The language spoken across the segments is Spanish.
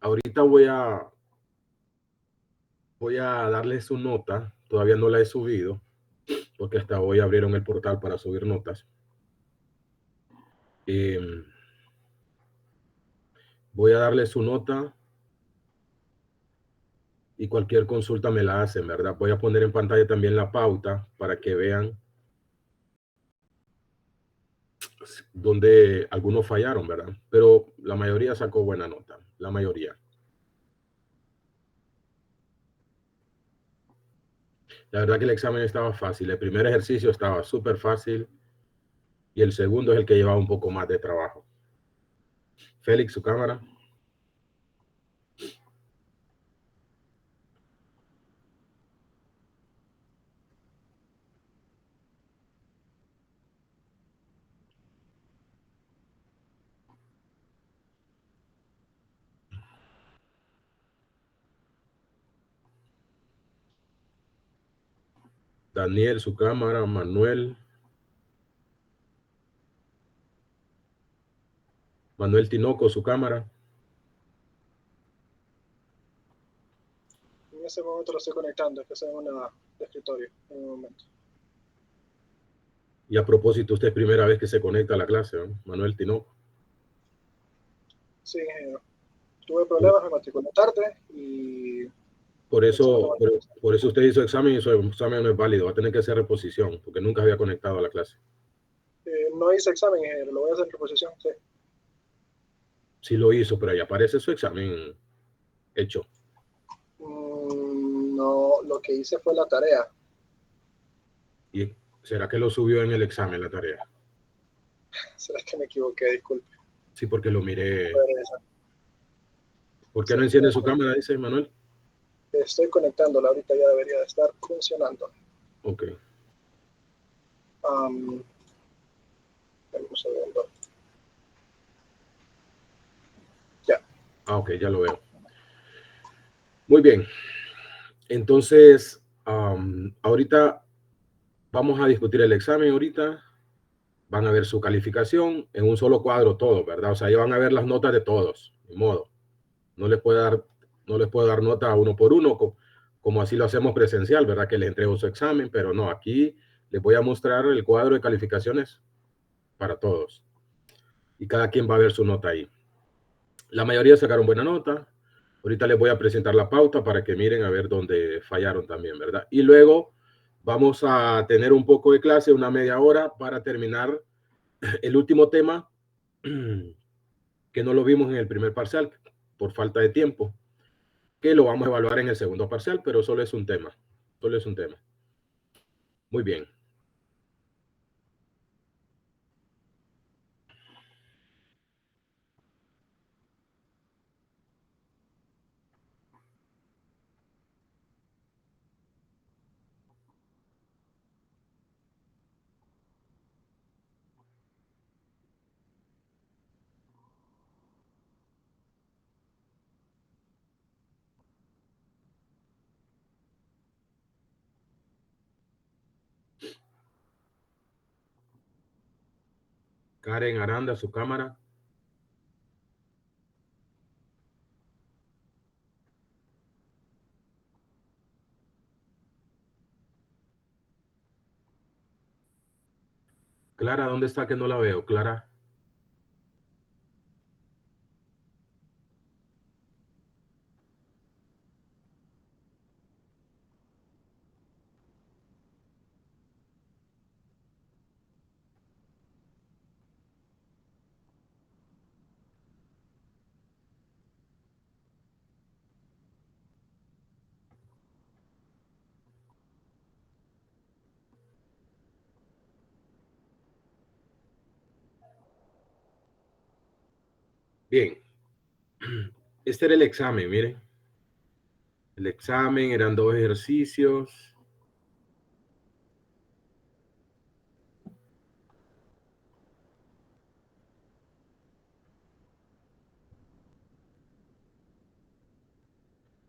Ahorita voy a darle su nota. Todavía no la he subido porque hasta hoy abrieron el portal para subir notas. Voy a darle su nota y cualquier consulta me la hacen, ¿verdad? Voy a poner en pantalla también la pauta para que vean donde algunos fallaron, ¿verdad? Pero la mayoría sacó buena nota, la mayoría. La verdad que el examen estaba fácil. El primer ejercicio estaba súper fácil y el segundo es el que llevaba un poco más de trabajo. Félix, su cámara. Daniel, su cámara. Manuel. Manuel Tinoco, su cámara. En ese momento lo estoy conectando, es que estoy en una de escritorio en un momento. Y a propósito, usted es primera vez que se conecta a la clase, ¿no? Manuel Tinoco. Sí, ingeniero. Tuve problemas, me matriculé tarde y... Por eso usted hizo examen y su examen no es válido. Va a tener que hacer reposición porque nunca había conectado a la clase. No hice examen, ingeniero, lo voy a hacer en reposición. Sí. Sí lo hizo, pero ahí aparece su examen hecho. No, lo que hice fue la tarea. ¿Y será que lo subió en el examen la tarea? ¿Será que me equivoqué? Disculpe. Sí, porque lo miré. ¿Por qué Sí, no enciende su cámara? Dice Manuel. estoy conectándola, ahorita ya debería de estar funcionando. Ok. Un segundo. Ya. Ah, ok, ya lo veo. Muy bien. Entonces, ahorita vamos a discutir el examen ahorita. Van a ver su calificación en un solo cuadro todo, ¿verdad? O sea, ya van a ver las notas de todos, de modo. No les puedo dar nota uno por uno, como así lo hacemos presencial, ¿verdad? Que les entrego su examen, pero no, aquí les voy a mostrar el cuadro de calificaciones para todos. Y cada quien va a ver su nota ahí. La mayoría sacaron buena nota. Ahorita les voy a presentar la pauta para que miren a ver dónde fallaron también, ¿verdad? Y luego vamos a tener un poco de clase, una media hora, para terminar el último tema que no lo vimos en el primer parcial por falta de tiempo, que lo vamos a evaluar en el segundo parcial, pero solo es un tema. Solo es un tema. Muy bien. Karen Aranda, su cámara. Clara, ¿dónde está que no la veo? Clara. Bien. Este era el examen, miren. El examen eran 2 ejercicios.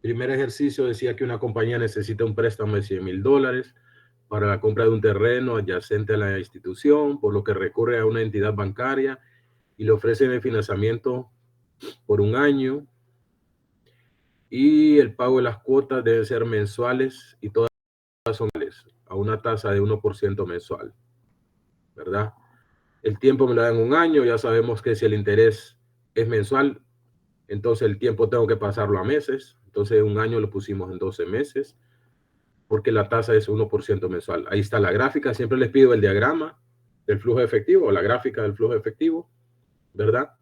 Primer ejercicio decía que una compañía necesita un préstamo de $100,000 para la compra de un terreno adyacente a la institución, por lo que recurre a una entidad bancaria y le ofrecen el financiamiento por un año. y el pago de las cuotas debe ser mensuales y todas son a una tasa de 1% mensual, ¿verdad? El tiempo me lo dan 1 año, ya sabemos que si el interés es mensual, entonces el tiempo tengo que pasarlo a meses, entonces 1 año lo pusimos en 12 meses, porque la tasa es 1% mensual. Ahí está la gráfica, siempre les pido el diagrama del flujo efectivo, o la gráfica del flujo efectivo, ¿verdad?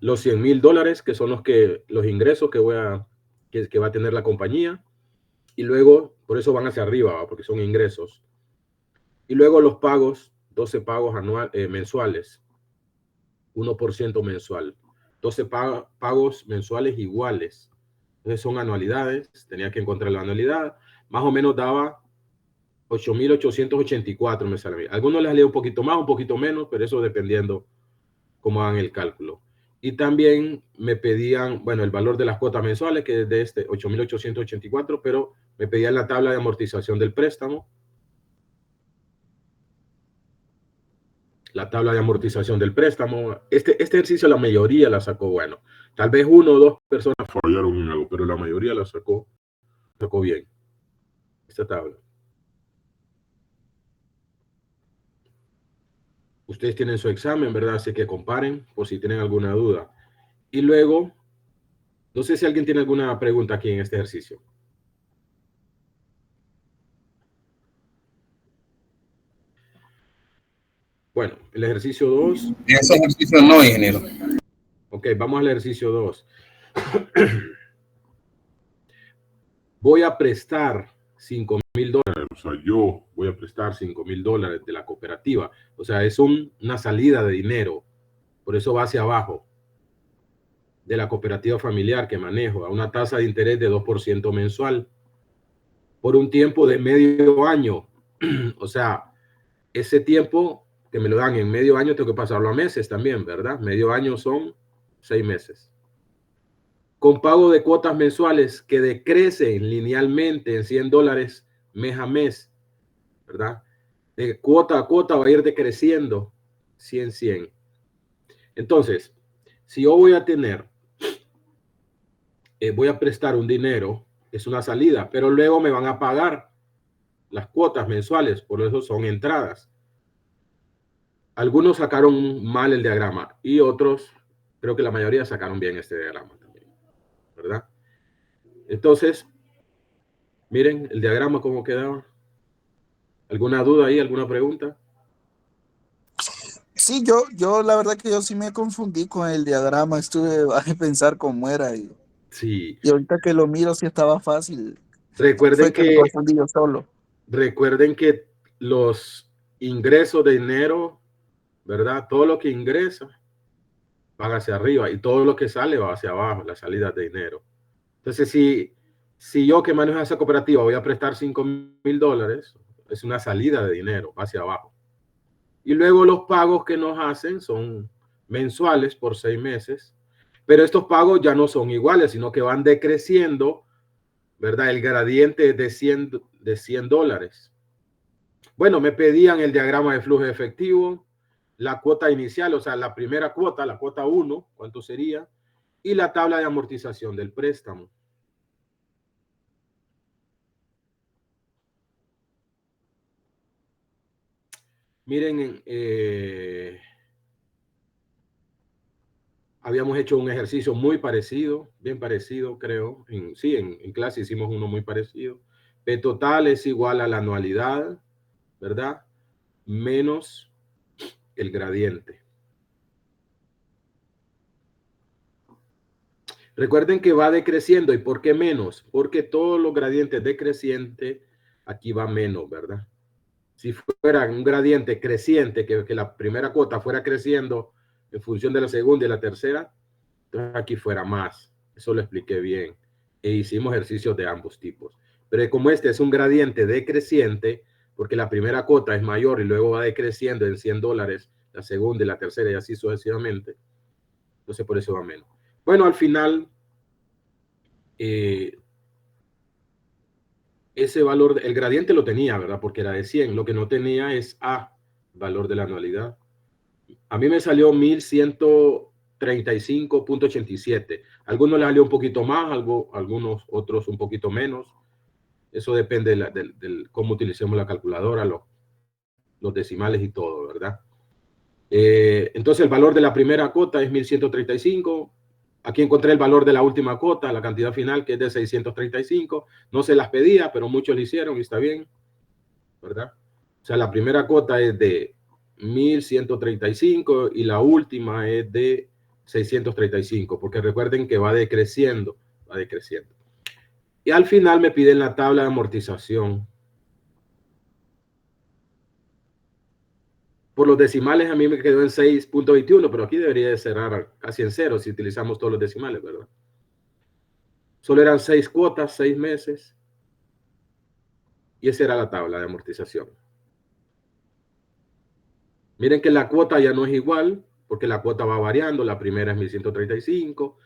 Los $100,000, que son los ingresos que va a tener la compañía, y luego, por eso van hacia arriba, porque son ingresos. Y luego los pagos, 12 pagos mensuales, 1% mensual. 12 pagos mensuales iguales. Entonces son anualidades, tenía que encontrar la anualidad. Más o menos daba 8,884 me sale a mí. Algunos les salía un poquito más, un poquito menos, pero eso dependiendo cómo hagan el cálculo. Y también me pedían, bueno, el valor de las cuotas mensuales, que es de 8,884, pero me pedían la tabla de amortización del préstamo. La tabla de amortización del préstamo. Este ejercicio la mayoría la sacó bueno. Tal vez 1 o 2 personas fallaron en algo, pero la mayoría la sacó bien. Esta tabla. Ustedes tienen su examen, ¿verdad? Así que comparen por si tienen alguna duda. Y luego, no sé si alguien tiene alguna pregunta aquí en este ejercicio. Bueno, el ejercicio 2. En ese ejercicio no, ingeniero. Ok, vamos al ejercicio 2. Voy a prestar $5,000. O sea, yo voy a prestar $5,000 de la cooperativa. O sea, es una salida de dinero. Por eso va hacia abajo. De la cooperativa familiar que manejo, a una tasa de interés de 2% mensual. Por un tiempo de medio año. O sea, ese tiempo que me lo dan en medio año, tengo que pasarlo a meses también, ¿verdad? Medio año son 6 meses. Con pago de cuotas mensuales que decrecen linealmente en $100 mes a mes, ¿verdad? De cuota a cuota va a ir decreciendo 100. Entonces, si yo voy a tener, voy a prestar un dinero, es una salida, pero luego me van a pagar las cuotas mensuales, por eso son entradas. Algunos sacaron mal el diagrama y otros, creo que la mayoría sacaron bien este diagrama también, ¿verdad? Entonces, miren el diagrama cómo quedaba. ¿Alguna duda ahí? ¿Alguna pregunta? Sí, yo la verdad que yo sí me confundí con el diagrama, estuve a pensar cómo era Sí. y ahorita que lo miro sí estaba fácil. Recuerden Fue que me que, confundí yo solo. recuerden que los ingresos de dinero, ¿verdad? Todo lo que ingresa va hacia arriba y todo lo que sale va hacia abajo, las salidas de dinero. Entonces, si yo que manejo esa cooperativa voy a prestar $5,000, es una salida de dinero hacia abajo. Y luego los pagos que nos hacen son mensuales por 6 meses, pero estos pagos ya no son iguales, sino que van decreciendo, ¿verdad? El gradiente de $100. Bueno, me pedían el diagrama de flujo efectivo, la cuota inicial, o sea, la primera cuota, la cuota 1, ¿cuánto sería? Y la tabla de amortización del préstamo. Miren, habíamos hecho un ejercicio muy parecido, bien parecido, creo. En clase hicimos uno muy parecido. P total es igual a la anualidad, ¿verdad? Menos el gradiente. Recuerden que va decreciendo. ¿Y por qué menos? Porque todos los gradientes decrecientes, aquí va menos, ¿verdad? Si fuera un gradiente creciente, que la primera cuota fuera creciendo en función de la segunda y la tercera, entonces aquí fuera más. Eso lo expliqué bien. E hicimos ejercicios de ambos tipos. Pero como este es un gradiente decreciente, porque la primera cuota es mayor y luego va decreciendo en $100, la segunda y la tercera y así sucesivamente, entonces por eso va menos. Bueno, al final, ese valor, el gradiente lo tenía, ¿verdad? Porque era de 100. Lo que no tenía es A, valor de la anualidad. A mí me salió 1,100, 1135.87. Algunos les salió un poquito más, algunos otros un poquito menos. Eso depende de cómo utilicemos la calculadora, los decimales y todo, ¿verdad? Entonces el valor de la primera cota es 1135. Aquí encontré el valor de la última cota, la cantidad final, que es de 635. No se las pedía, pero muchos lo hicieron y está bien, ¿verdad? O sea, la primera cota es de 1135 y la última es de 635, porque recuerden que va decreciendo, va decreciendo. Y al final me piden la tabla de amortización. Por los decimales a mí me quedó en 6.21, pero aquí debería de cerrar casi en cero si utilizamos todos los decimales, ¿verdad? Solo eran 6 cuotas, 6 meses. Y esa era la tabla de amortización. Miren que la cuota ya no es igual, porque la cuota va variando. La primera es 1135,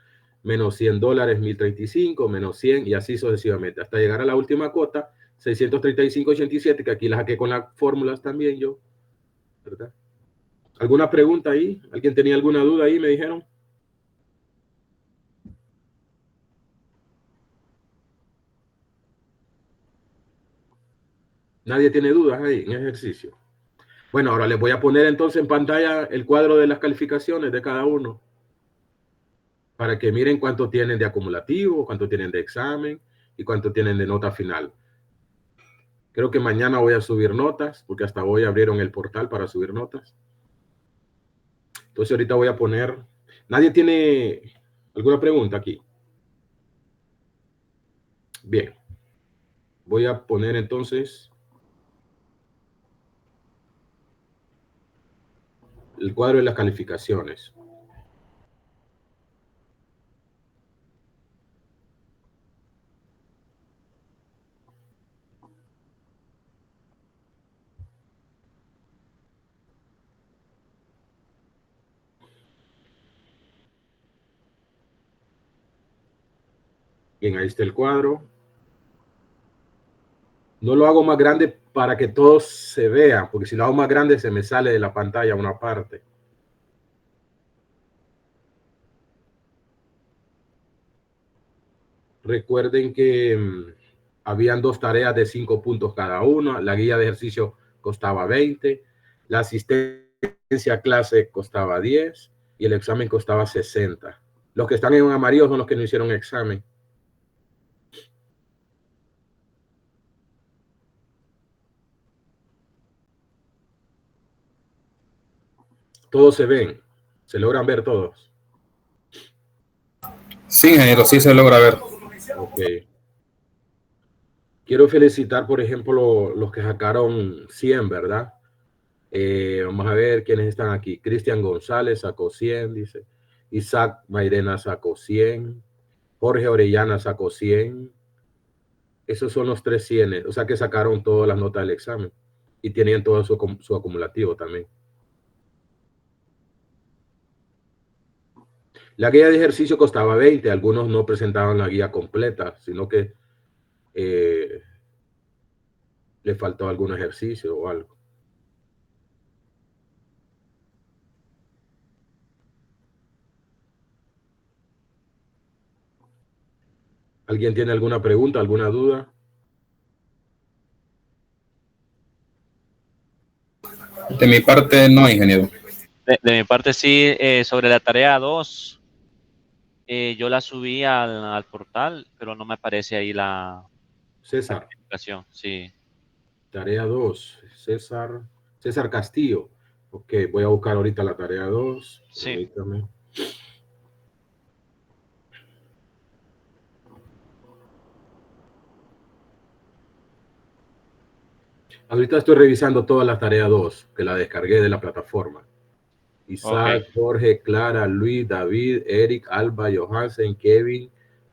menos $100, 1035, menos 100, y así sucesivamente, hasta llegar a la última cuota, 635.87, que aquí la saqué con las fórmulas también yo, ¿verdad? ¿Alguna pregunta ahí? ¿Alguien tenía alguna duda ahí? Me dijeron. Nadie tiene dudas ahí en ejercicio. Bueno, ahora les voy a poner entonces en pantalla el cuadro de las calificaciones de cada uno, para que miren cuánto tienen de acumulativo, cuánto tienen de examen y cuánto tienen de nota final. Creo que mañana voy a subir notas, porque hasta hoy abrieron el portal para subir notas. Entonces ahorita voy a poner... ¿Nadie tiene alguna pregunta aquí? Bien. Voy a poner entonces el cuadro de las calificaciones. Bien, ahí está el cuadro. No lo hago más grande para que todos se vean, porque si lo hago más grande se me sale de la pantalla una parte. Recuerden que habían 2 tareas de 5 puntos cada una. La guía de ejercicio costaba 20. La asistencia a clase costaba 10 y el examen costaba 60. Los que están en amarillo son los que no hicieron examen. Todos se ven, se logran ver todos. Sí, ingeniero, sí se logra ver. Ok. Quiero felicitar, por ejemplo, los que sacaron 100, ¿verdad? Vamos a ver quiénes están aquí. Cristian González sacó 100, dice. Isaac Mairena sacó 100. Jorge Orellana sacó 100. Esos son los 3 100, o sea que sacaron todas las notas del examen y tenían todo su acumulativo también. La guía de ejercicio costaba 20, algunos no presentaban la guía completa, sino que le faltó algún ejercicio o algo. ¿Alguien tiene alguna pregunta, alguna duda? De mi parte, no, ingeniero. De mi parte, sí, sobre la tarea 2, yo la subí al portal, pero no me aparece ahí la César. calificación. Sí. Tarea 2, César Castillo. Ok, voy a buscar ahorita la tarea 2. Sí. Permítame. Ahorita estoy revisando toda la tarea 2, que la descargué de la plataforma. Isaac, Okay. Jorge, Clara, Luis, David, Eric, Alba, Johansen, Kevin,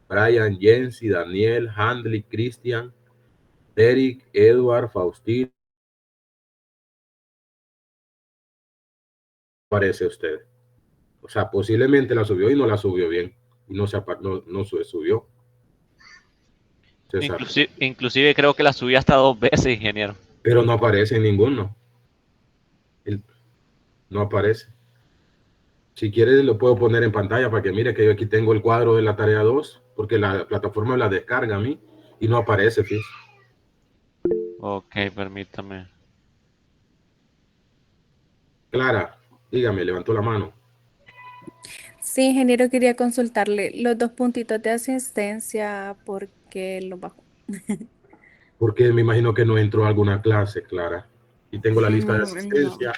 Brian, Jensi, Daniel, Handley, Cristian, Derek, Edward, Faustino. Parece usted. O sea, posiblemente la subió y no la subió bien. Y no subió. César. Inclusive creo que la subí hasta 2 veces, ingeniero. Pero no aparece en ninguno. No aparece. Si quieres, lo puedo poner en pantalla para que mire que yo aquí tengo el cuadro de la tarea 2, porque la plataforma la descarga a mí y no aparece, fíjese. Ok, permítame. Clara, dígame, levantó la mano. Sí, ingeniero, quería consultarle los 2 puntitos de asistencia, ¿por qué los bajó? Porque me imagino que no entró a alguna clase, Clara. Y tengo la lista de No. asistencia.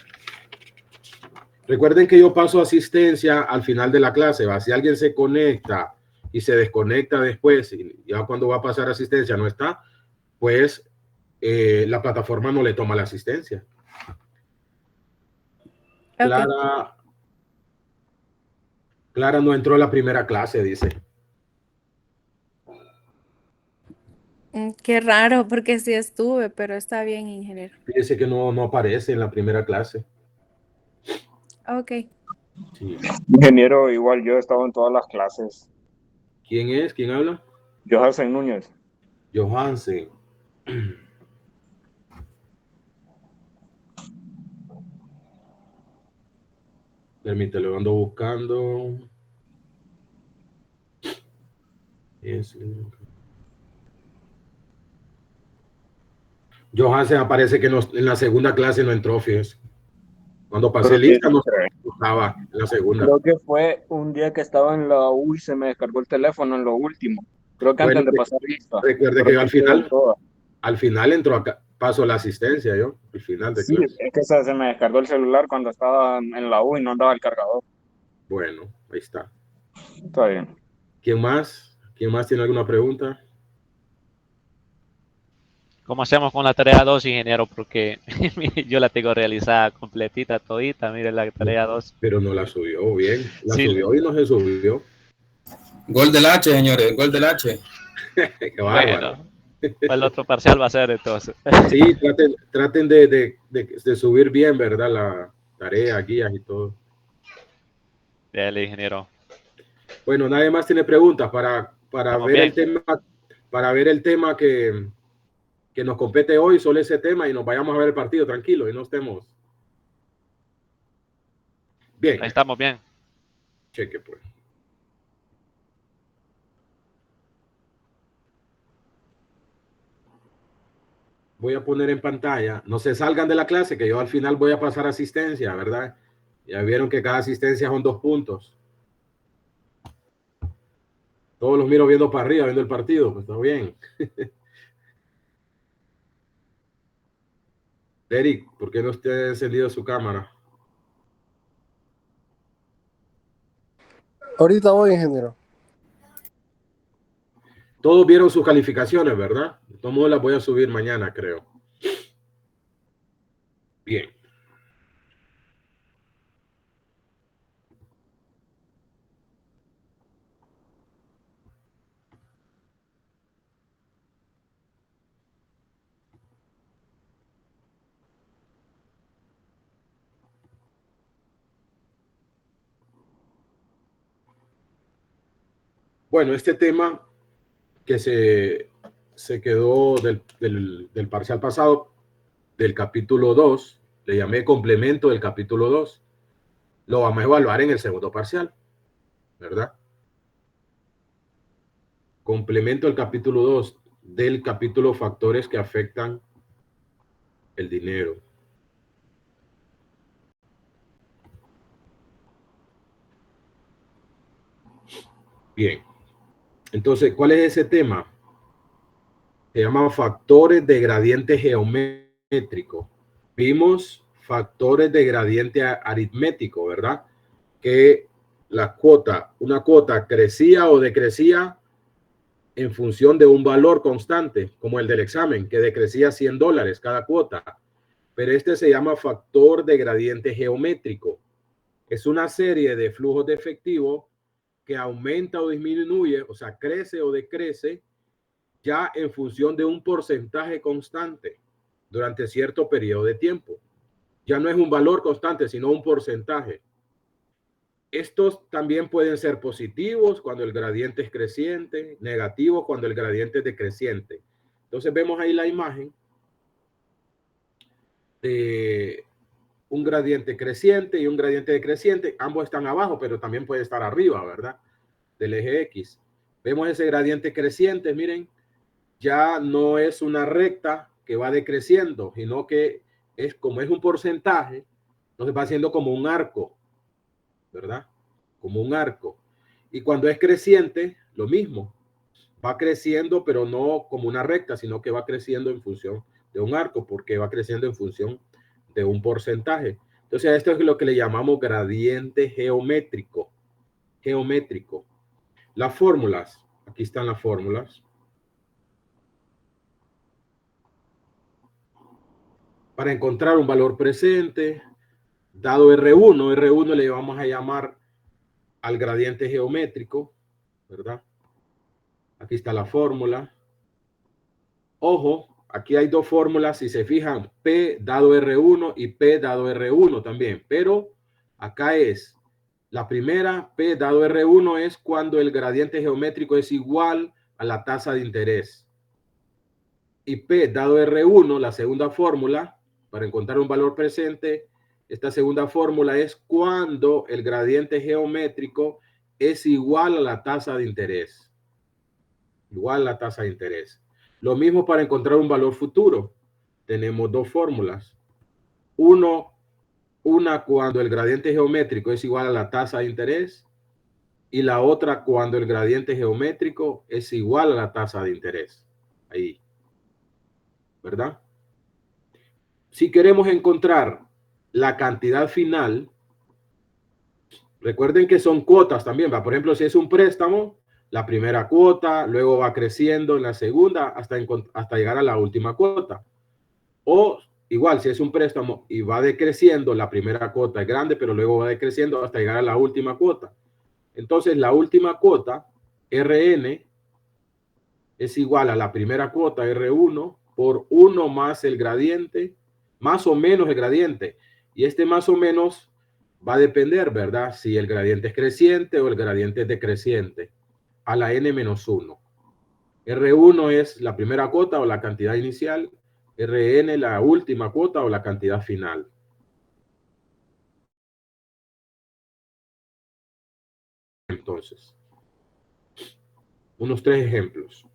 Recuerden que yo paso asistencia al final de la clase. ¿Va? Si alguien se conecta y se desconecta después, y ya cuando va a pasar asistencia no está, pues la plataforma no le toma la asistencia. Ok. Clara no entró a la primera clase, dice. Qué raro, porque sí estuve, pero está bien, ingeniero. Fíjese que no aparece en la primera clase. Ok. Sí. Ingeniero, igual yo he estado en todas las clases. ¿Quién es? ¿Quién habla? Johansen Núñez. Johansen. Permítelo, lo ando buscando. Johansen aparece que en la segunda clase no entró, fíjese. Cuando pasé lista no estaba en la segunda. Creo que fue un día que estaba en la U y se me descargó el teléfono en lo último. Creo que Bueno, antes de pasar lista. recuerde Pero que yo sí estuve en todas. al final entró acá, paso la asistencia yo, al final de Sí, clase. es que se me descargó el celular cuando estaba en la U y no andaba el cargador. Bueno, ahí está. Está bien. ¿Quién más? ¿Quién más tiene alguna pregunta? ¿Cómo hacemos con la tarea 2, ingeniero? Porque yo la tengo realizada completita, todita. Mire la tarea 2. Pero no la subió bien. La Sí, subió y no se subió. Gol del H, señores, gol del H. Qué bárbaro. bueno, pues el otro parcial va a ser entonces. Sí, traten de subir bien, ¿verdad? La tarea, guías y todo. Dale, ingeniero. Bueno, nadie más tiene preguntas para Estamos ver el bien. tema, que nos compete hoy, solo ese tema, y nos vayamos a ver el partido tranquilo y no estemos. Bien, Ahí estamos bien. cheque pues. Voy a poner en pantalla, no se salgan de la clase, que yo al final voy a pasar asistencia, ¿verdad? Ya vieron que cada asistencia son 2 puntos. Todos los miro viendo para arriba, viendo el partido, pues está bien. Eric, ¿por qué no usted ha encendido su cámara? Ahorita voy, ingeniero. Todos vieron sus calificaciones, ¿verdad? De todos modos las voy a subir mañana, creo. Bien. Bueno, este tema que se quedó del parcial pasado, del capítulo 2, le llamé complemento del capítulo 2. Lo vamos a evaluar en el segundo parcial, ¿verdad? Complemento del capítulo 2 del capítulo factores que afectan el dinero. Bien. Entonces, ¿cuál es ese tema? Se llama factores de gradiente geométrico. Vimos factores de gradiente aritmético, ¿verdad? Que una cuota crecía o decrecía en función de un valor constante, como el del examen, que decrecía $100 cada cuota. Pero este se llama factor de gradiente geométrico. Es una serie de flujos de efectivo que aumenta o disminuye, o sea, crece o decrece ya en función de un porcentaje constante durante cierto periodo de tiempo. Ya no es un valor constante, sino un porcentaje. Estos también pueden ser positivos cuando el gradiente es creciente, negativos cuando el gradiente es decreciente. Entonces vemos ahí la imagen de un gradiente creciente y un gradiente decreciente. Ambos están abajo, pero también puede estar arriba, ¿verdad? Del eje X. Vemos ese gradiente creciente, miren, ya no es una recta que va decreciendo, sino que es como es un porcentaje, entonces va haciendo como un arco, ¿verdad? Como un arco. Y cuando es creciente, lo mismo. Va creciendo, pero no como una recta, sino que va creciendo en función de un arco, porque va creciendo en función de un porcentaje. Entonces, esto es lo que le llamamos gradiente geométrico. Geométrico. Las fórmulas. Aquí están las fórmulas. Para encontrar un valor presente, dado R1, R1 le vamos a llamar al gradiente geométrico, ¿verdad? Aquí está la fórmula. Ojo, aquí hay dos fórmulas, si se fijan, P dado R1 y P dado R1 también, pero acá es la primera, P dado R1 es cuando el gradiente geométrico es igual a la tasa de interés. Y P dado R1, la segunda fórmula, para encontrar un valor presente, esta segunda fórmula es cuando el gradiente geométrico es igual a la tasa de interés. Igual a la tasa de interés. Lo mismo para encontrar un valor futuro. Tenemos dos fórmulas. Una cuando el gradiente geométrico es igual a la tasa de interés y la otra cuando el gradiente geométrico es igual a la tasa de interés. Ahí. ¿Verdad? Si queremos encontrar la cantidad final, recuerden que son cuotas también. ¿Va? Por ejemplo, si es un préstamo, la primera cuota, luego va creciendo en la segunda hasta llegar a la última cuota. O igual, si es un préstamo y va decreciendo, la primera cuota es grande, pero luego va decreciendo hasta llegar a la última cuota. Entonces, la última cuota, Rn, es igual a la primera cuota, R1, por 1 más el gradiente, más o menos el gradiente. Y este más o menos va a depender, ¿verdad? Si el gradiente es creciente o el gradiente es decreciente, a la n-1. R1 es la primera cuota o la cantidad inicial, Rn la última cuota o la cantidad final. Entonces, unos 3 ejemplos.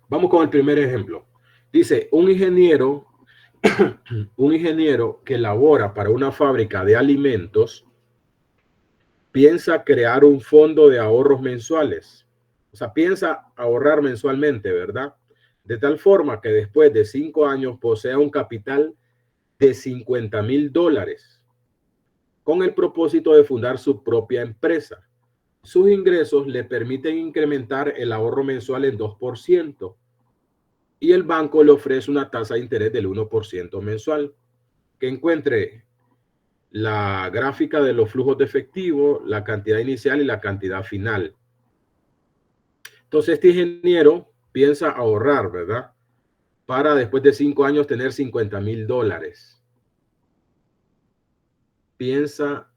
Vamos con el primer ejemplo. Dice, un ingeniero que labora para una fábrica de alimentos piensa crear un fondo de ahorros mensuales. O sea, piensa ahorrar mensualmente, ¿verdad? De tal forma que después de 5 años posea un capital de $50,000 con el propósito de fundar su propia empresa. Sus ingresos le permiten incrementar el ahorro mensual en 2% y el banco le ofrece una tasa de interés del 1% mensual. Que encuentre la gráfica de los flujos de efectivo, la cantidad inicial y la cantidad final. Entonces, este ingeniero piensa ahorrar, ¿verdad? Para después de 5 años tener $50,000. Piensa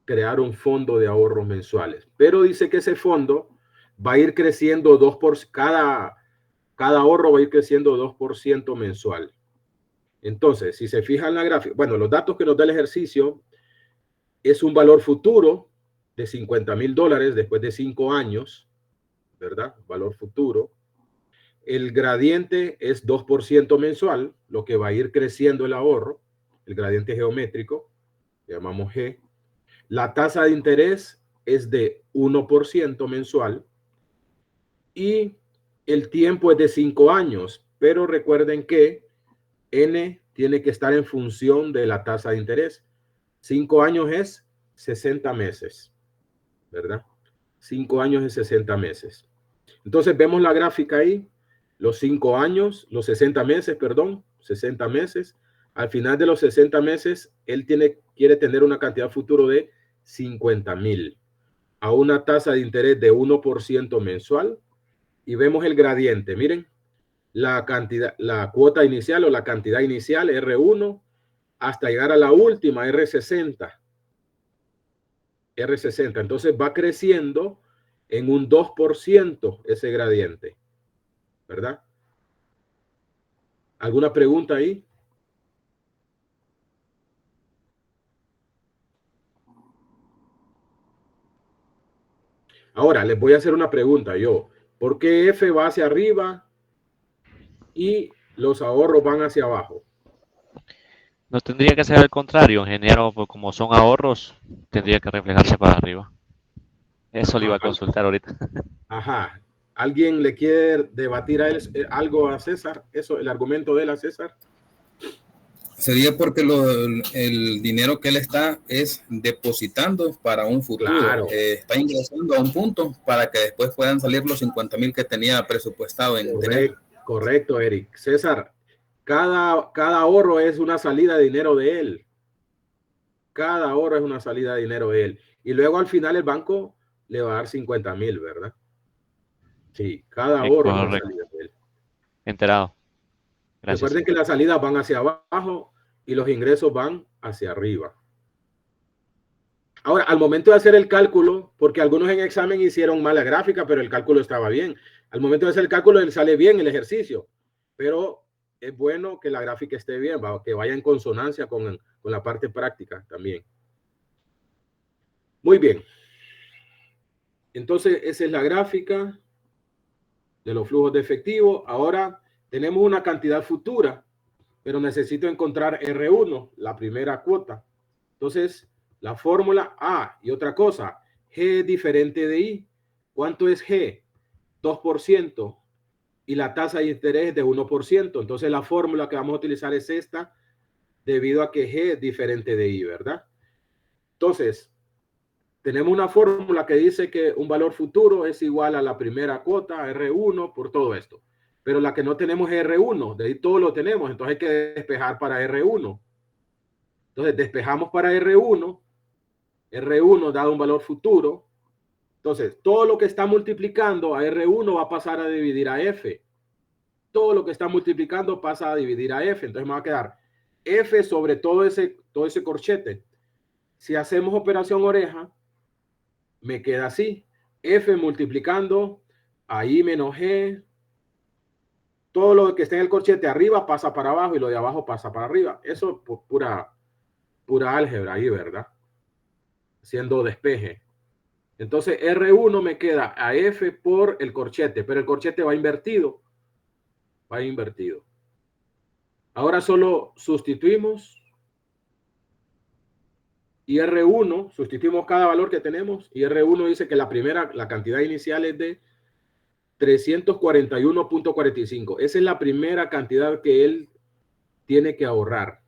crear un fondo de ahorros mensuales, pero dice que ese fondo va a ir creciendo cada ahorro va a ir creciendo 2% mensual. Entonces, si se fijan en la gráfica, bueno, los datos que nos da el ejercicio es un valor futuro de $50,000 después de 5 años, ¿verdad? Valor futuro. El gradiente es 2% mensual, lo que va a ir creciendo el ahorro, el gradiente geométrico, llamamos G. La tasa de interés es de 1% mensual y el tiempo es de 5 años, pero recuerden que N tiene que estar en función de la tasa de interés. 5 años es 60 meses, ¿verdad? 5 años es 60 meses. Entonces vemos la gráfica ahí, los 5 años, los 60 meses, perdón, 60 meses. Al final de los 60 meses, él quiere tener una cantidad futuro de $50,000 a una tasa de interés de 1% mensual. Y vemos el gradiente, miren, la cantidad, la cuota inicial o la cantidad inicial, R1, hasta llegar a la última, R60. Entonces va creciendo en un 2% ese gradiente, ¿verdad? ¿Alguna pregunta ahí? Ahora, les voy a hacer una pregunta yo. ¿Por qué F va hacia arriba y los ahorros van hacia abajo? No tendría que ser al contrario, ingeniero, pues como son ahorros, tendría que reflejarse para arriba. Eso le iba a Ajá, consultar ahorita. ajá. ¿Alguien le quiere debatir a él, algo a César? Eso, el argumento de él a César. Sería porque el dinero que él está es depositando para un futuro. Claro. Está ingresando a un punto para que después puedan salir los 50,000 que tenía presupuestado en tener. Correcto, Eric. César, cada ahorro es una salida de dinero de él. Cada ahorro es una salida de dinero de él. Y luego al final el banco le va a dar 50,000, ¿verdad? Sí, cada ahorro es una Correcto. salida de él. Enterado. Gracias. Recuerden que las salidas van hacia abajo y los ingresos van hacia arriba. Ahora, al momento de hacer el cálculo, porque algunos en examen hicieron mala gráfica, pero el cálculo estaba bien. Al momento de hacer el cálculo, él sale bien el ejercicio, pero es bueno que la gráfica esté bien, que vaya en consonancia con la parte práctica también. Muy bien. Entonces, esa es la gráfica de los flujos de efectivo. Ahora tenemos una cantidad futura, pero necesito encontrar R1, la primera cuota. Entonces, la fórmula A y otra cosa, G es diferente de I. ¿Cuánto es G? 2%. Y la tasa de interés es de 1%. Entonces, la fórmula que vamos a utilizar es esta, debido a que G es diferente de I, ¿verdad? Entonces, tenemos una fórmula que dice que un valor futuro es igual a la primera cuota, R1, por todo esto. Pero la que no tenemos es R1, de ahí todo lo tenemos, entonces hay que despejar para R1. Entonces, despejamos para R1, R1 da un valor futuro. Entonces, todo lo que está multiplicando a R1 va a pasar a dividir a F. Todo lo que está multiplicando pasa a dividir a F. Entonces me va a quedar F sobre todo ese corchete. Si hacemos operación oreja, me queda así. F multiplicando a I menos G. Todo lo que esté en el corchete arriba pasa para abajo y lo de abajo pasa para arriba. Eso es pura álgebra ahí, ¿verdad? Haciendo despeje. Entonces R1 me queda a F por el corchete, pero el corchete va invertido. Va invertido. Ahora solo sustituimos y R1, sustituimos cada valor que tenemos y R1 dice que la cantidad inicial es de 341.45. Esa es la primera cantidad que él tiene que ahorrar.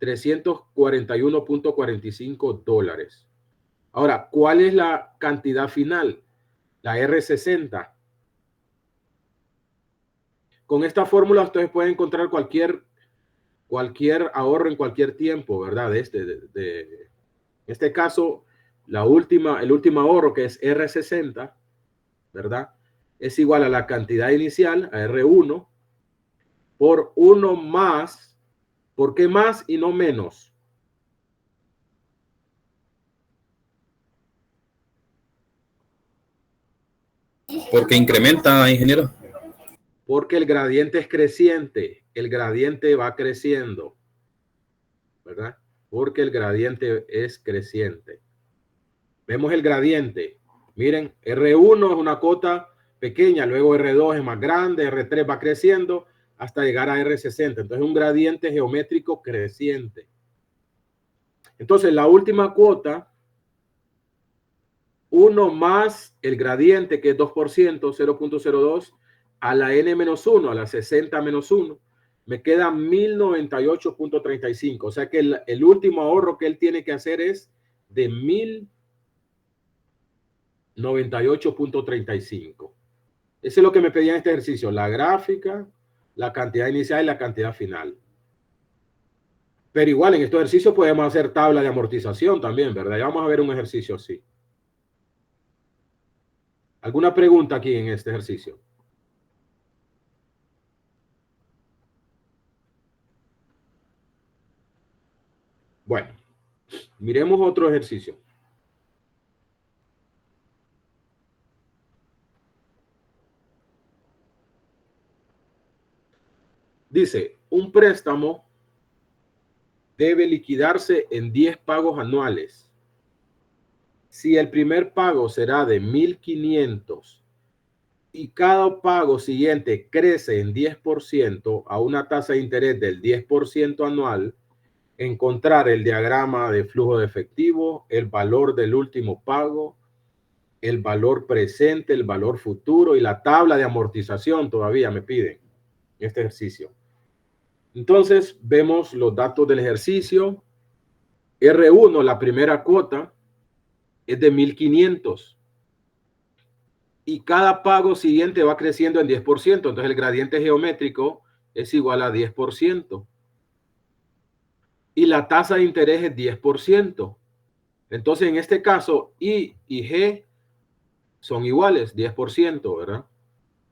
341.45 dólares. Ahora, ¿cuál es la cantidad final? La R60. Con esta fórmula ustedes pueden encontrar cualquier ahorro en cualquier tiempo, ¿verdad? En este caso, el último ahorro, que es R60, ¿verdad? Es igual a la cantidad inicial, a R1, por 1 más. ¿Por qué más y no menos? Porque incrementa, ingeniero. Porque el gradiente es creciente. El gradiente va creciendo, ¿verdad? Porque el gradiente es creciente. Vemos el gradiente. Miren, R1 es una cota pequeña, luego R2 es más grande, R3 va creciendo hasta llegar a R60. Entonces, un gradiente geométrico creciente. Entonces, la última cuota, 1 más el gradiente, que es 2%, 0.02, a la n-1, a la 60 menos 1, me queda 1098.35. O sea que el último ahorro que él tiene que hacer es de 1098.35. Eso es lo que me pedía en este ejercicio, la gráfica, la cantidad inicial y la cantidad final. Pero igual en este ejercicio podemos hacer tabla de amortización también, ¿verdad? Ya vamos a ver un ejercicio así. ¿Alguna pregunta aquí en este ejercicio? Bueno, miremos otro ejercicio. Dice, un préstamo debe liquidarse en 10 pagos anuales. Si el primer pago será de 1.500 y cada pago siguiente crece en 10% a una tasa de interés del 10% anual, encontrar el diagrama de flujo de efectivo, el valor del último pago, el valor presente, el valor futuro y la tabla de amortización todavía me piden este ejercicio. Entonces vemos los datos del ejercicio. R1, la primera cuota, es de 1.500 y cada pago siguiente va creciendo en 10%. Entonces el gradiente geométrico es igual a 10%. Y la tasa de interés es 10%. Entonces en este caso I y G son iguales, 10%, ¿verdad?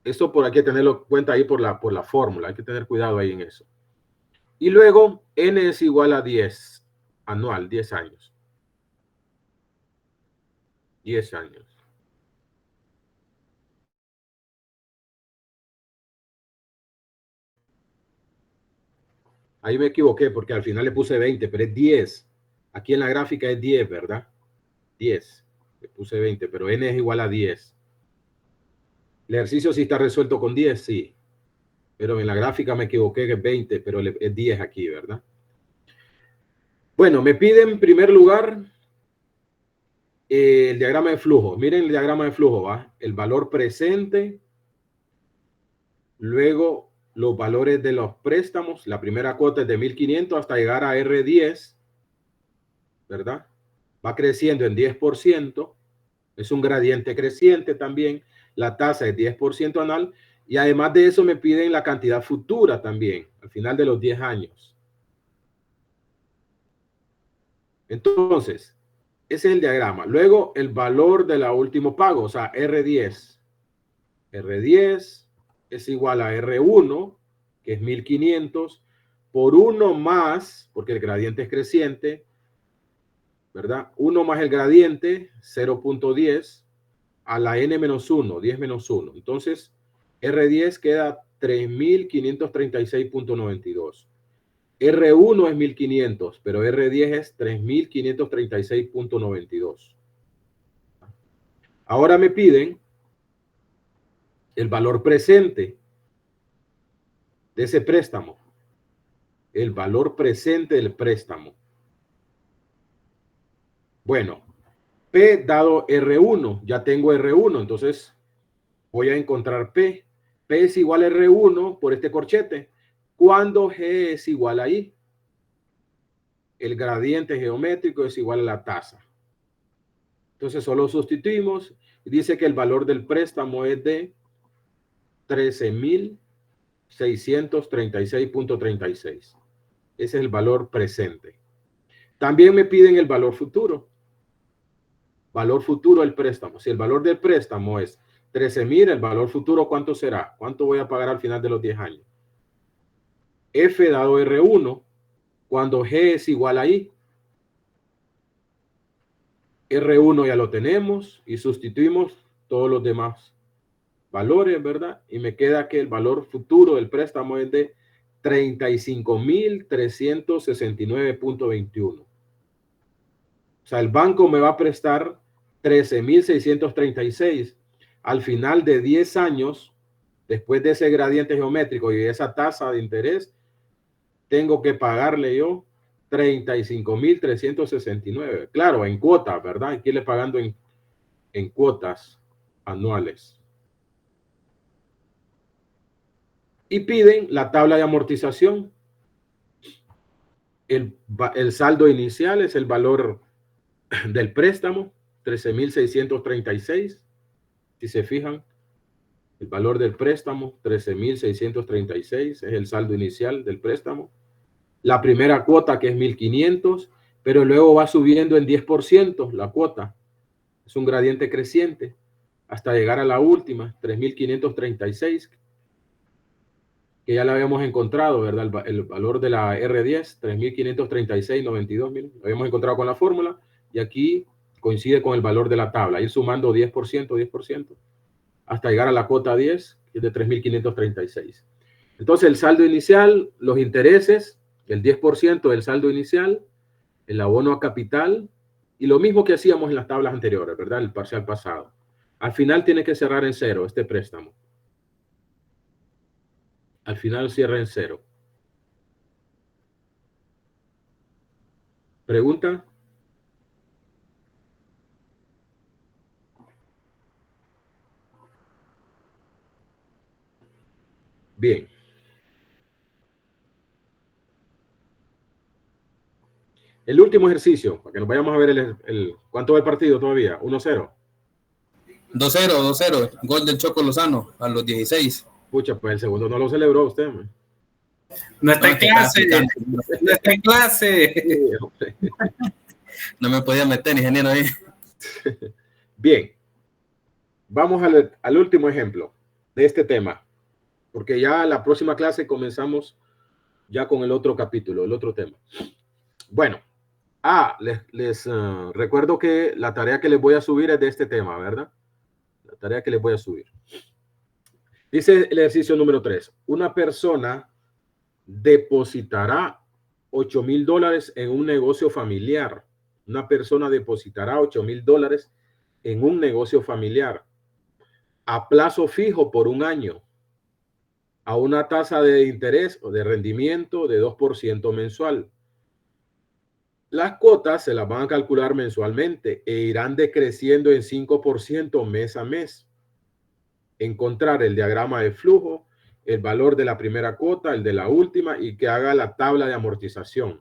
Esto por hay que tenerlo en cuenta ahí por la fórmula. Hay que tener cuidado ahí en eso. Y luego N es igual a 10 anual, 10 años. 10 años. Ahí me equivoqué porque al final le puse 20, pero es 10. Aquí en la gráfica es 10, ¿verdad? 10. Le puse 20, pero N es igual a 10. El ejercicio sí está resuelto con 10, sí. Pero en la gráfica me equivoqué que es 20, pero es 10 aquí, ¿verdad? Bueno, me piden en primer lugar el diagrama de flujo. Miren el diagrama de flujo, ¿va? El valor presente, luego los valores de los préstamos. La primera cuota es de 1.500 hasta llegar a R10, ¿verdad? Va creciendo en 10%. Es un gradiente creciente también. La tasa es 10% anual. Y además de eso me piden la cantidad futura también, al final de los 10 años. Entonces, ese es el diagrama. Luego, el valor de la último pago, o sea, R10. R10 es igual a R1, que es 1.500, por 1 más, porque el gradiente es creciente, ¿verdad? 1 más el gradiente, 0.10, a la N menos 1, 10 menos 1. Entonces, R10 queda 3.536.92. R1 es 1.500, pero R10 es 3.536.92. Ahora me piden el valor presente de ese préstamo. El valor presente del préstamo. Bueno, P dado R1, ya tengo R1, entonces voy a encontrar P. P es igual a R1 por este corchete. Cuando G es igual a I, el gradiente geométrico es igual a la tasa. Entonces solo sustituimos y dice que el valor del préstamo es de 13.636.36. Ese es el valor presente. También me piden el valor futuro. Valor futuro del préstamo. Si el valor del préstamo es 13.000, el valor futuro, ¿cuánto será? ¿Cuánto voy a pagar al final de los 10 años? F dado R1, cuando G es igual a I. R1 ya lo tenemos y sustituimos todos los demás valores, ¿verdad? Y me queda que el valor futuro del préstamo es de 35.369.21. O sea, el banco me va a prestar 13.636. Al final de 10 años, después de ese gradiente geométrico y esa tasa de interés, tengo que pagarle yo 35.369. Claro, en cuotas, ¿verdad? Hay que irle pagando en cuotas anuales. Y piden la tabla de amortización. El saldo inicial es el valor del préstamo, 13.636. Si se fijan, el valor del préstamo, 13.636, es el saldo inicial del préstamo. La primera cuota, que es 1.500, pero luego va subiendo en 10% la cuota. Es un gradiente creciente hasta llegar a la última, 3.536, que ya la habíamos encontrado, ¿verdad? El valor de la R10, 3.536.92, miren, lo habíamos encontrado con la fórmula, y aquí coincide con el valor de la tabla, ir sumando 10%, hasta llegar a la cuota 10, que es de 3.536. Entonces el saldo inicial, los intereses, el 10% del saldo inicial, el abono a capital y lo mismo que hacíamos en las tablas anteriores, ¿verdad? El parcial pasado. Al final tiene que cerrar en cero este préstamo. Al final cierra en cero. ¿Pregunta? Bien. El último ejercicio, para que nos vayamos a ver ¿cuánto va el partido todavía? 1-0. 2-0. Gol del Choco Lozano a los 16. Pucha, pues el segundo no lo celebró usted, man. No está en clase. No está en clase. Sí, no me podía meter, ingeniero, ahí. Bien. Vamos al último ejemplo de este tema, porque ya la próxima clase comenzamos ya con el otro capítulo, el otro tema. Bueno, les recuerdo que la tarea que les voy a subir es de este tema, ¿verdad? La tarea que les voy a subir. Dice el ejercicio número 3. Una persona depositará $8,000 en un negocio familiar. Una persona depositará $8,000 en un negocio familiar a plazo fijo por un año a una tasa de interés o de rendimiento de 2% mensual. Las cuotas se las van a calcular mensualmente e irán decreciendo en 5% mes a mes. Encontrar el diagrama de flujo, el valor de la primera cuota, el de la última y que haga la tabla de amortización.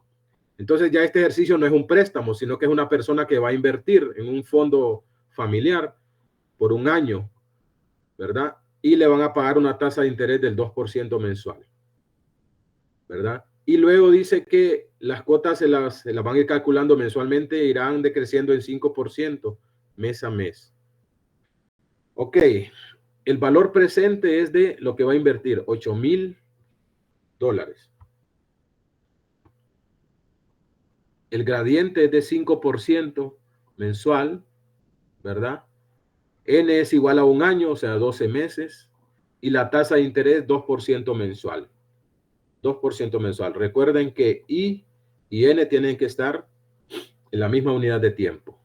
Entonces ya este ejercicio no es un préstamo, sino que es una persona que va a invertir en un fondo familiar por un año, ¿verdad? Y le van a pagar una tasa de interés del 2% mensual, ¿verdad? Y luego dice que las cuotas se las van a ir calculando mensualmente e irán decreciendo en 5% mes a mes. Ok, el valor presente es de lo que va a invertir, $8,000. El gradiente es de 5% mensual, ¿verdad? N es igual a un año, o sea, 12 meses. Y la tasa de interés 2% mensual. 2% mensual. Recuerden que I y N tienen que estar en la misma unidad de tiempo.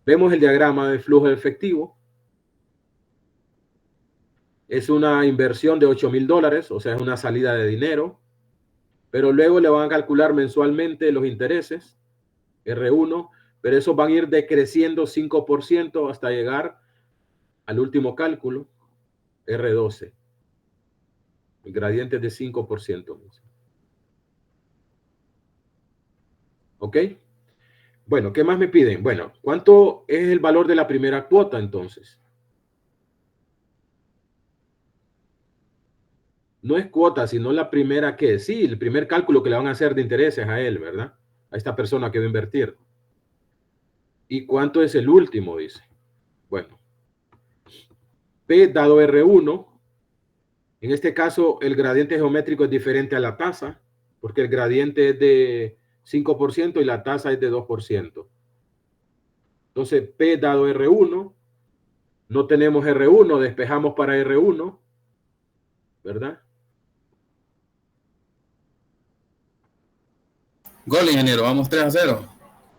Vemos el diagrama de flujo de efectivo. Es una inversión de $8,000, o sea, es una salida de dinero. Pero luego le van a calcular mensualmente los intereses, R1, pero esos van a ir decreciendo 5% hasta llegar al último cálculo, R12. El gradiente es de 5%. ¿Ok? Bueno, ¿qué más me piden? Bueno, ¿cuánto es el valor de la primera cuota entonces? No es cuota, sino la primera que sí, el primer cálculo que le van a hacer de intereses a él, ¿verdad? A esta persona que va a invertir. ¿Y cuánto es el último? Dice. Bueno, P dado R1. En este caso, el gradiente geométrico es diferente a la tasa, porque el gradiente es de 5% y la tasa es de 2%. Entonces, P dado R1, no tenemos R1, despejamos para R1, ¿verdad? Gol, ingeniero, vamos 3-0.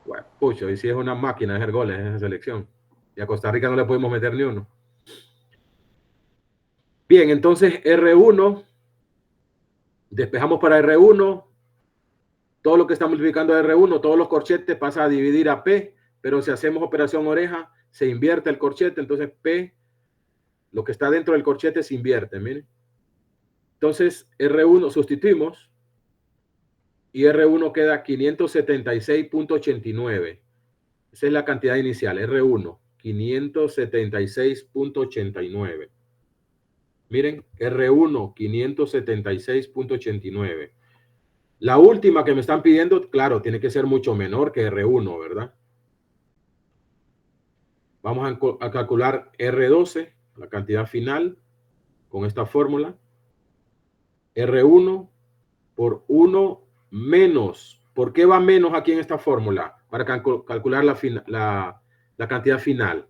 Bueno, pucho, y si es una máquina de hacer goles en esa selección. Y a Costa Rica no le podemos meter ni uno. Bien, entonces R1, despejamos para R1, todo lo que está multiplicando a R1, todos los corchetes pasa a dividir a P, pero si hacemos operación oreja, se invierte el corchete, entonces P, lo que está dentro del corchete se invierte, miren. Entonces R1 sustituimos y R1 queda 576.89. Esa es la cantidad inicial, R1, 576.89. Miren, R1, 576.89. La última que me están pidiendo, claro, tiene que ser mucho menor que R1, ¿verdad? Vamos a calcular R12, la cantidad final, con esta fórmula. R1 por 1 menos. ¿Por qué va menos aquí en esta fórmula? Para calcular la cantidad final.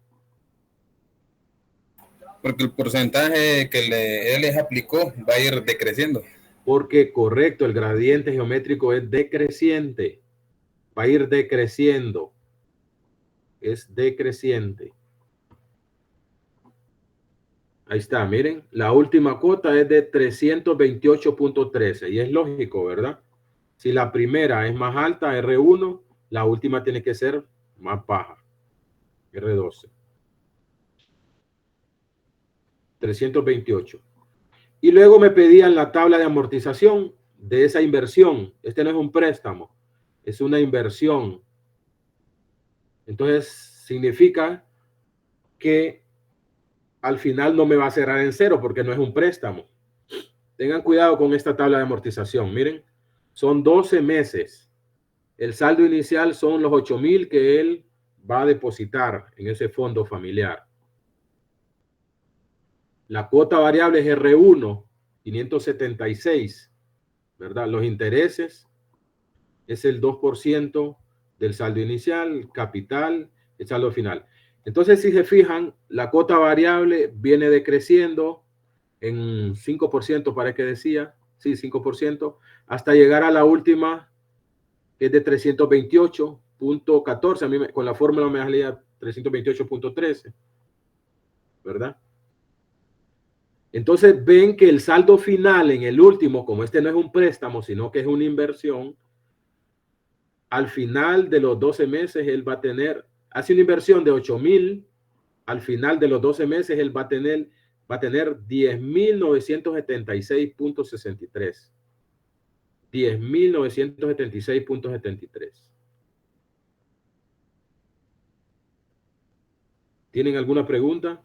Porque el porcentaje que él les aplicó va a ir decreciendo. Porque, correcto, el gradiente geométrico es decreciente. Va a ir decreciendo. Es decreciente. Ahí está, miren. La última cuota es de 328.13 y es lógico, ¿verdad? Si la primera es más alta, R1, la última tiene que ser más baja, R12. 328. Y luego me pedían la tabla de amortización de esa inversión. Este no es un préstamo, es una inversión. Entonces, significa que al final no me va a cerrar en cero porque no es un préstamo. Tengan cuidado con esta tabla de amortización. Miren, son 12 meses. El saldo inicial son los 8,000 que él va a depositar en ese fondo familiar. La cuota variable es R1, 576, ¿verdad? Los intereses es el 2% del saldo inicial, capital, el saldo final. Entonces, si se fijan, la cuota variable viene decreciendo en 5%, parece que decía, sí, 5%, hasta llegar a la última, que es de 328.14. A mí con la fórmula me salía 328.13, ¿verdad? Entonces ven que el saldo final en el último, como este no es un préstamo, sino que es una inversión, al final de los 12 meses él va a tener, hace una inversión de 8,000, al final de los 12 meses él va a tener 10,976.63. 10,976.73. ¿Tienen alguna pregunta?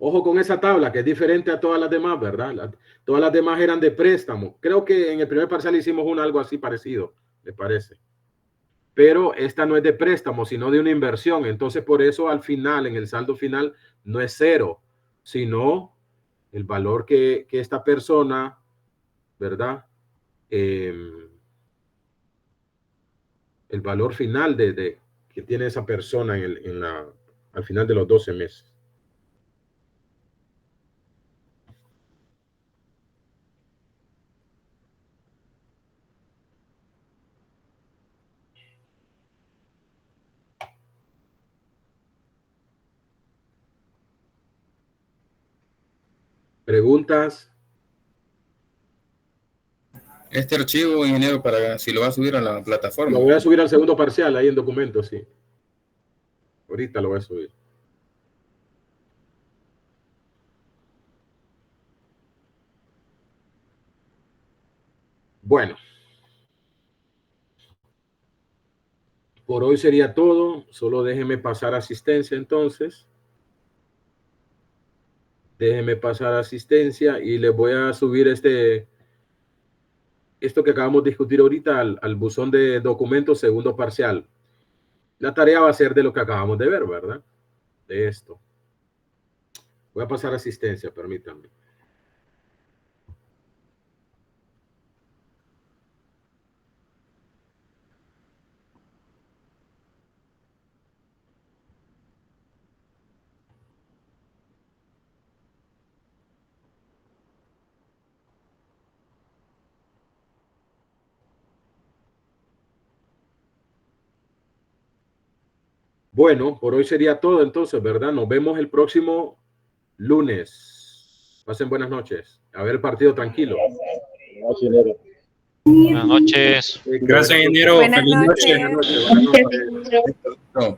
Ojo con esa tabla, que es diferente a todas las demás, ¿verdad? Todas las demás eran de préstamo. Creo que en el primer parcial hicimos algo así parecido, me parece. Pero esta no es de préstamo, sino de una inversión. Entonces, por eso al final, en el saldo final, no es cero, sino el valor que esta persona, ¿verdad? El valor final que tiene esa persona al final de los 12 meses. ¿Preguntas? Este archivo, ingeniero, para si lo va a subir a la plataforma. Lo voy a subir al segundo parcial, ahí en documentos, sí. Ahorita lo voy a subir. Bueno. Por hoy sería todo. Solo déjenme pasar asistencia entonces. Déjenme pasar asistencia y les voy a subir esto que acabamos de discutir ahorita al buzón de documentos segundo parcial. La tarea va a ser de lo que acabamos de ver, ¿verdad? De esto. Voy a pasar asistencia, permítanme. Bueno, por hoy sería todo entonces, ¿verdad? Nos vemos el próximo lunes. Pasen buenas noches. A ver el partido tranquilo. Buenas noches. Gracias, ingeniero. Buenas Feliz noche. noches. Buenas noches. No.